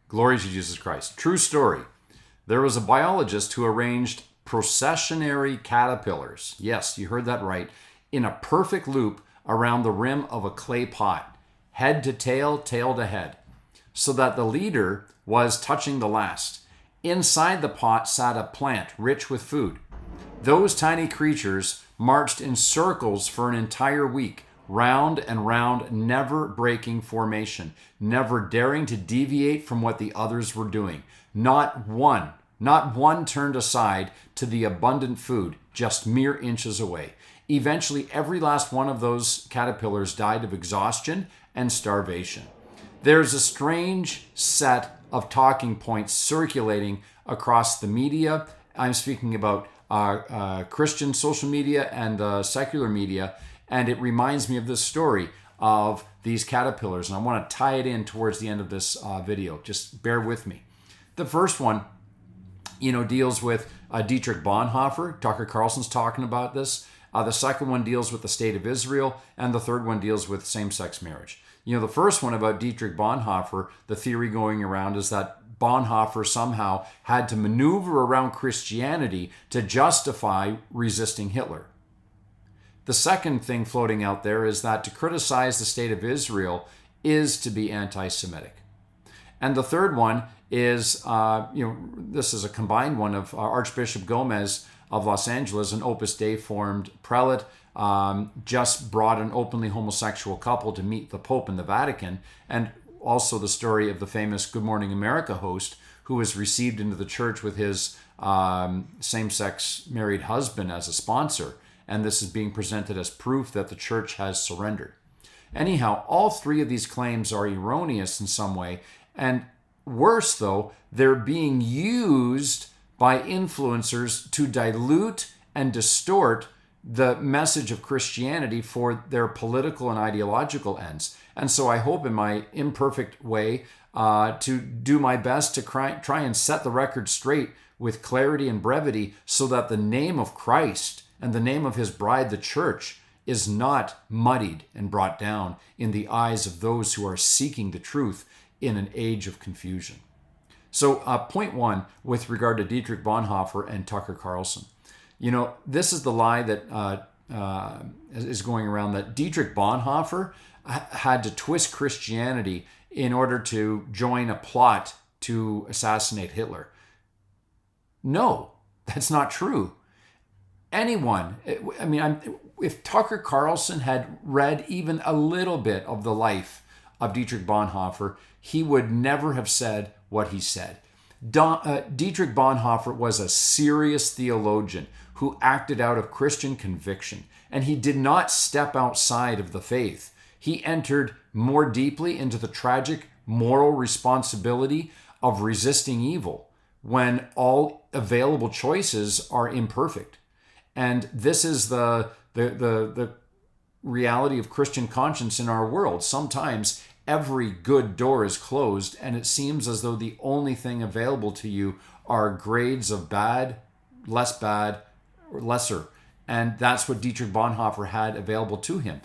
Glory to Jesus Christ. True story. There was a biologist who arranged processionary caterpillars. Yes, you heard that right. In a perfect loop around the rim of a clay pot, head to tail, tail to head, so that the leader was touching the last. Inside the pot sat a plant rich with food. Those tiny creatures marched in circles for an entire week, round and round, never breaking formation, never daring to deviate from what the others were doing. Not one turned aside to the abundant food, just mere inches away. Eventually, every last one of those caterpillars died of exhaustion and starvation. There's a strange set of talking points circulating across the media. I'm speaking about Christian social media and secular media, and it reminds me of this story of these caterpillars, and I want to tie it in towards the end of this video. Just bear with me. The first one, deals with Dietrich Bonhoeffer. Tucker Carlson's talking about this. The second one deals with the state of Israel, and the third one deals with same-sex marriage. The first one about Dietrich Bonhoeffer, the theory going around is that Bonhoeffer somehow had to maneuver around Christianity to justify resisting Hitler. The second thing floating out there is that to criticize the state of Israel is to be anti-Semitic. And the third one is, this is a combined one of Archbishop Gomez of Los Angeles, an Opus Dei formed prelate, just brought an openly homosexual couple to meet the Pope in the Vatican, and also the story of the famous Good Morning America host who was received into the church with his same-sex married husband as a sponsor, and this is being presented as proof that the church has surrendered. Anyhow, all three of these claims are erroneous in some way, and worse though, they're being used by influencers to dilute and distort the message of Christianity for their political and ideological ends. And so I hope in my imperfect way to do my best to try and set the record straight with clarity and brevity so that the name of Christ and the name of his bride, the church, is not muddied and brought down in the eyes of those who are seeking the truth in an age of confusion. So point one with regard to Dietrich Bonhoeffer and Tucker Carlson. This is the lie that is going around, that Dietrich Bonhoeffer had to twist Christianity in order to join a plot to assassinate Hitler. No, that's not true. If Tucker Carlson had read even a little bit of the life of Dietrich Bonhoeffer, he would never have said what he said. Dietrich Bonhoeffer was a serious theologian who acted out of Christian conviction, and he did not step outside of the faith. He entered more deeply into the tragic moral responsibility of resisting evil when all available choices are imperfect. And this is the reality of Christian conscience in our world. Sometimes every good door is closed, and it seems as though the only thing available to you are grades of bad, less bad, or lesser. And that's what Dietrich Bonhoeffer had available to him.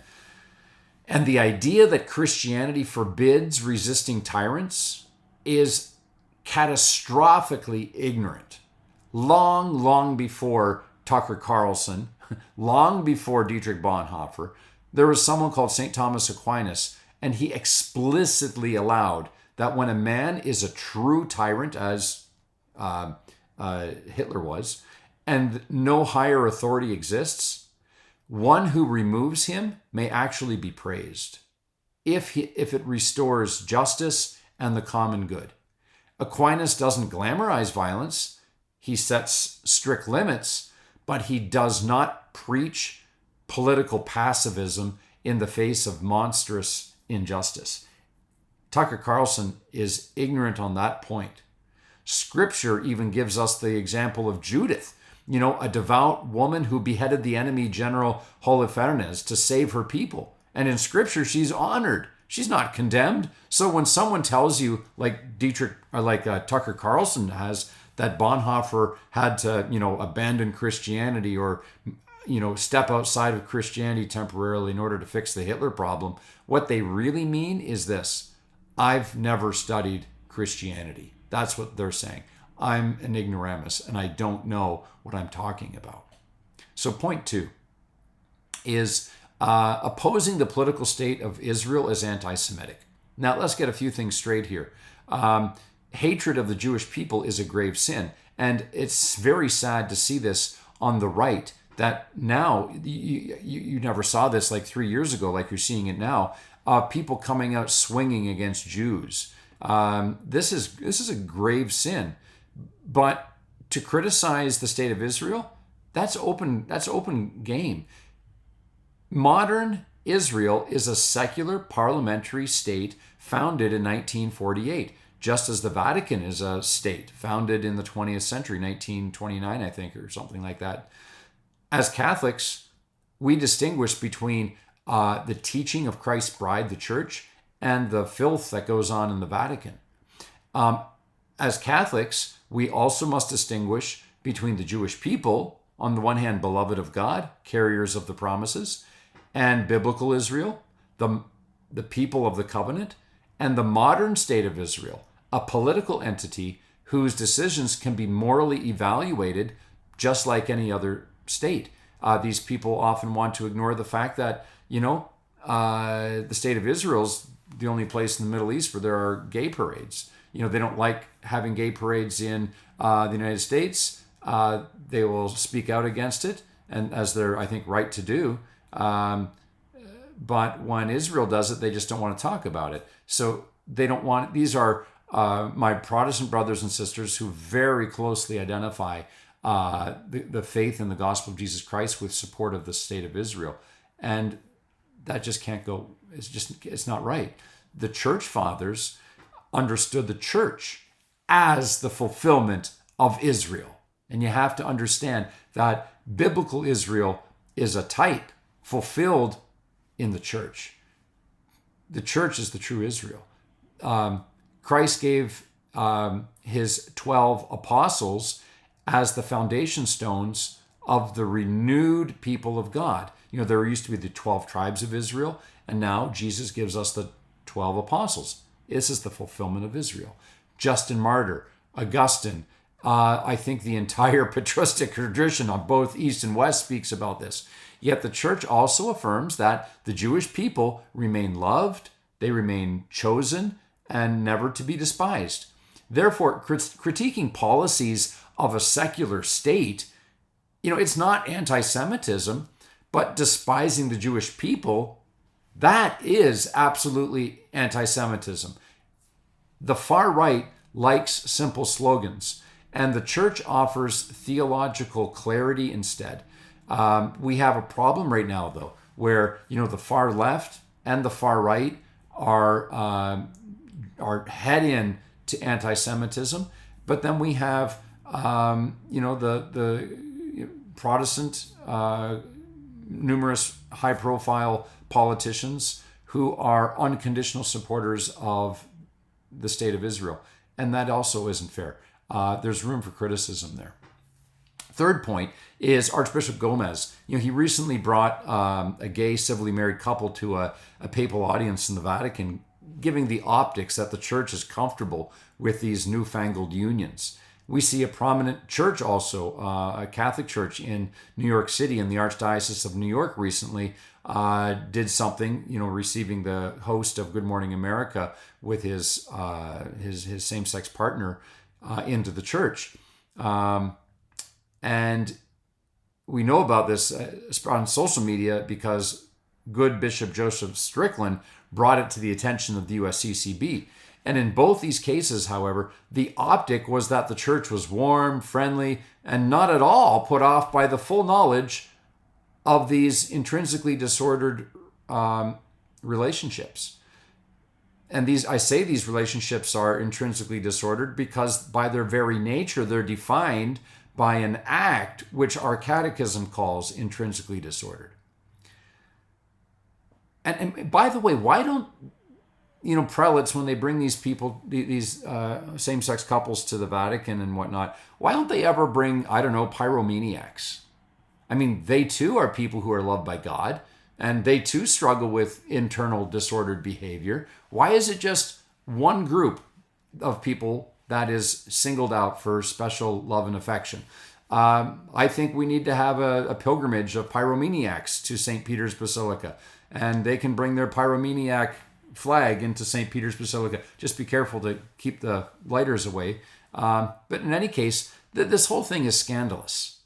And the idea that Christianity forbids resisting tyrants is catastrophically ignorant. Long before Tucker Carlson, long before Dietrich Bonhoeffer, there was someone called St. Thomas Aquinas, and he explicitly allowed that when a man is a true tyrant, as Hitler was, and no higher authority exists, one who removes him may actually be praised if it restores justice and the common good. Aquinas doesn't glamorize violence. He sets strict limits, but he does not preach political pacifism in the face of monstrous injustice. Tucker Carlson is ignorant on that point. Scripture even gives us the example of Judith, a devout woman who beheaded the enemy general Holofernes to save her people. And in Scripture, she's honored. She's not condemned. So when someone tells you, like Tucker Carlson has, that Bonhoeffer had to, abandon Christianity or, step outside of Christianity temporarily in order to fix the Hitler problem, what they really mean is this: I've never studied Christianity. That's what they're saying. I'm an ignoramus and I don't know what I'm talking about. So point 2 is opposing the political state of Israel as anti-Semitic. Now let's get a few things straight here. Hatred of the Jewish people is a grave sin. And it's very sad to see this on the right, that now, you never saw this like 3 years ago, like you're seeing it now, people coming out swinging against Jews. This is a grave sin. But to criticize the state of Israel, that's open game. Modern Israel is a secular parliamentary state founded in 1948, just as the Vatican is a state founded in the 20th century, 1929, I think, or something like that. As Catholics, we distinguish between the teaching of Christ's bride, the church, and the filth that goes on in the Vatican. As Catholics, we also must distinguish between the Jewish people, on the one hand, beloved of God, carriers of the promises, and biblical Israel, the people of the covenant, and the modern state of Israel, a political entity whose decisions can be morally evaluated just like any other state. These people often want to ignore the fact that, the state of Israel's the only place in the Middle East where there are gay parades. They don't like having gay parades in the United States. They will speak out against it, and as they're, I think, right to do. But when Israel does it, they just don't want to talk about it. So they don't want. These are my Protestant brothers and sisters who very closely identify the faith in the gospel of Jesus Christ with support of the state of Israel, and that just can't go. It's not right. The church fathers understood the church as the fulfillment of Israel, and you have to understand that biblical Israel is a type fulfilled in the church. The church is the true Israel. Christ gave his 12 apostles as the foundation stones of the renewed people of God. There used to be the 12 tribes of Israel, and now Jesus gives us the 12 apostles. This is the fulfillment of Israel. Justin Martyr, Augustine, I think the entire patristic tradition on both East and West speaks about this. Yet the church also affirms that the Jewish people remain loved, they remain chosen, and never to be despised. Therefore, critiquing policies of a secular state, it's not anti-Semitism, but despising the Jewish people, that is absolutely anti-Semitism. The far right likes simple slogans, and the church offers theological clarity instead. We have a problem right now, though, where the far left and the far right are head in to anti-Semitism, but then we have the Protestant numerous high-profile politicians who are unconditional supporters of the state of Israel, and that also isn't fair. There's room for criticism there. Third point is Archbishop Gomez. He recently brought a gay civilly married couple to a papal audience in the Vatican, giving the optics that the church is comfortable with these newfangled unions. We see a prominent church also, a Catholic church in New York City, in the Archdiocese of New York recently, did something, receiving the host of Good Morning America with his same-sex partner into the church. And we know about this on social media because good Bishop Joseph Strickland brought it to the attention of the USCCB. And in both these cases, however, the optic was that the church was warm, friendly, and not at all put off by the full knowledge of these intrinsically disordered relationships. And these relationships are intrinsically disordered because by their very nature, they're defined by an act which our catechism calls intrinsically disordered. And by the way, why don't prelates, when they bring these people, these same-sex couples to the Vatican and whatnot, why don't they ever bring, pyromaniacs? They too are people who are loved by God, and they too struggle with internal disordered behavior. Why is it just one group of people that is singled out for special love and affection. I think we need to have a pilgrimage of pyromaniacs to St. Peter's Basilica, and they can bring their pyromaniac flag into St. Peter's Basilica. Just be careful to keep the lighters away. But in any case, this whole thing is scandalous.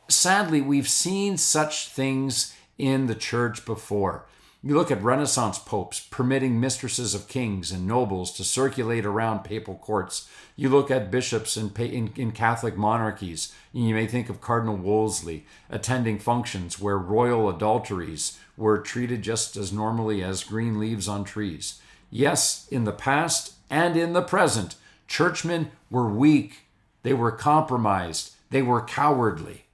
Sadly, we've seen such things in the church before. You look at Renaissance popes permitting mistresses of kings and nobles to circulate around papal courts. You look at bishops in Catholic monarchies. You may think of Cardinal Wolsey attending functions where royal adulteries were treated just as normally as green leaves on trees. Yes, in the past and in the present, churchmen were weak. They were compromised. They were cowardly.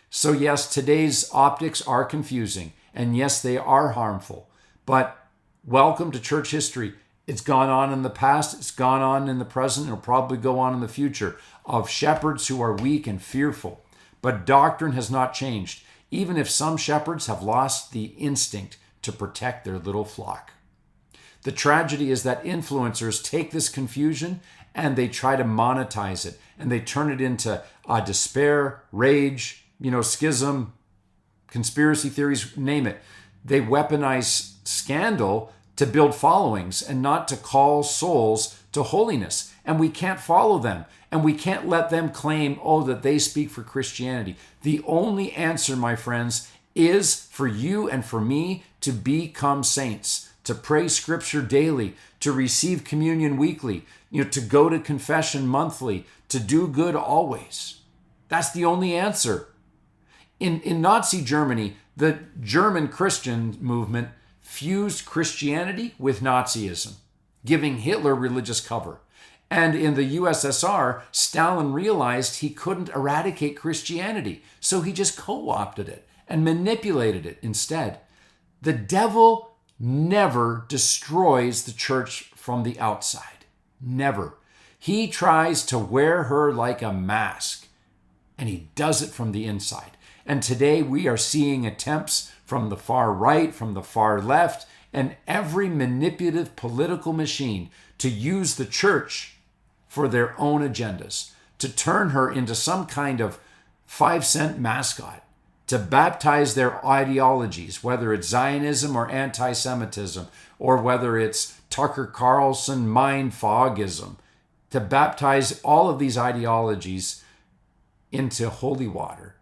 So yes, today's optics are confusing. And yes, they are harmful. But welcome to church history. It's gone on in the past. It's gone on in the present. It'll probably go on in the future of shepherds who are weak and fearful. But doctrine has not changed, even if some shepherds have lost the instinct to protect their little flock. The tragedy is that influencers take this confusion and they try to monetize it. And they turn it into despair, rage, schism, conspiracy theories, name it. They weaponize scandal to build followings and not to call souls to holiness. And we can't follow them. And we can't let them claim, that they speak for Christianity. The only answer, my friends, is for you and for me to become saints, to pray scripture daily, to receive communion weekly, to go to confession monthly, to do good always. That's the only answer. In Nazi Germany, the German Christian movement fused Christianity with Nazism, giving Hitler religious cover. And in the USSR, Stalin realized he couldn't eradicate Christianity, so he just co-opted it and manipulated it instead. The devil never destroys the church from the outside. Never. He tries to wear her like a mask, and he does it from the inside. And today we are seeing attempts from the far right, from the far left, and every manipulative political machine to use the church for their own agendas, to turn her into some kind of 5-cent mascot, to baptize their ideologies, whether it's Zionism or anti-Semitism, or whether it's Tucker Carlson mind fogism, to baptize all of these ideologies into holy water,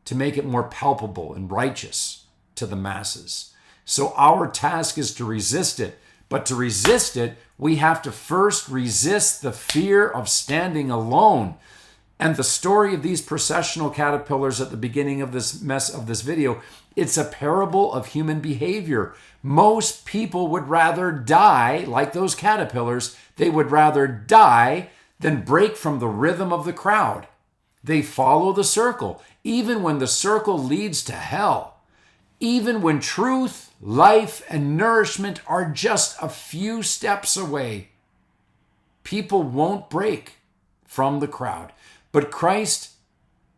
to make it more palpable and righteous to the masses. So our task is to resist it. But to resist it, we have to first resist the fear of standing alone. And the story of these processional caterpillars at the beginning of this video, it's a parable of human behavior. Most people would rather die, like those caterpillars, they would rather die than break from the rhythm of the crowd. They follow the circle, even when the circle leads to hell. Even when truth, life, and nourishment are just a few steps away. People won't break from the crowd. But Christ,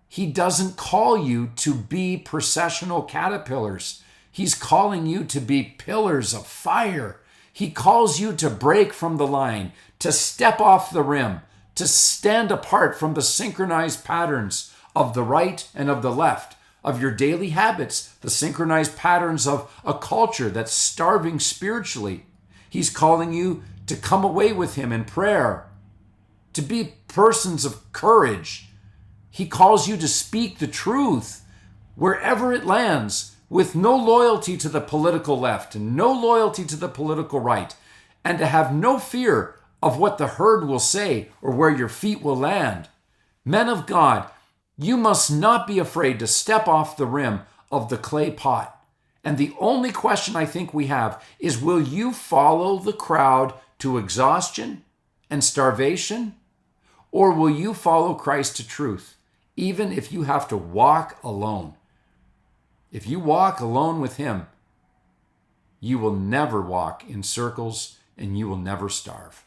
he doesn't call you to be processional caterpillars. He's calling you to be pillars of fire. He calls you to break from the line, to step off the rim, to stand apart from the synchronized patterns of the right and of the left, of your daily habits, the synchronized patterns of a culture that's starving spiritually. He's calling you to come away with him in prayer, to be persons of courage. He calls you to speak the truth wherever it lands, with no loyalty to the political left and no loyalty to the political right, and to have no fear of what the herd will say or where your feet will land. Men of God, you must not be afraid to step off the rim of the clay pot. And the only question I think we have is, will you follow the crowd to exhaustion and starvation? Or will you follow Christ to truth, even if you have to walk alone? If you walk alone with him, you will never walk in circles and you will never starve.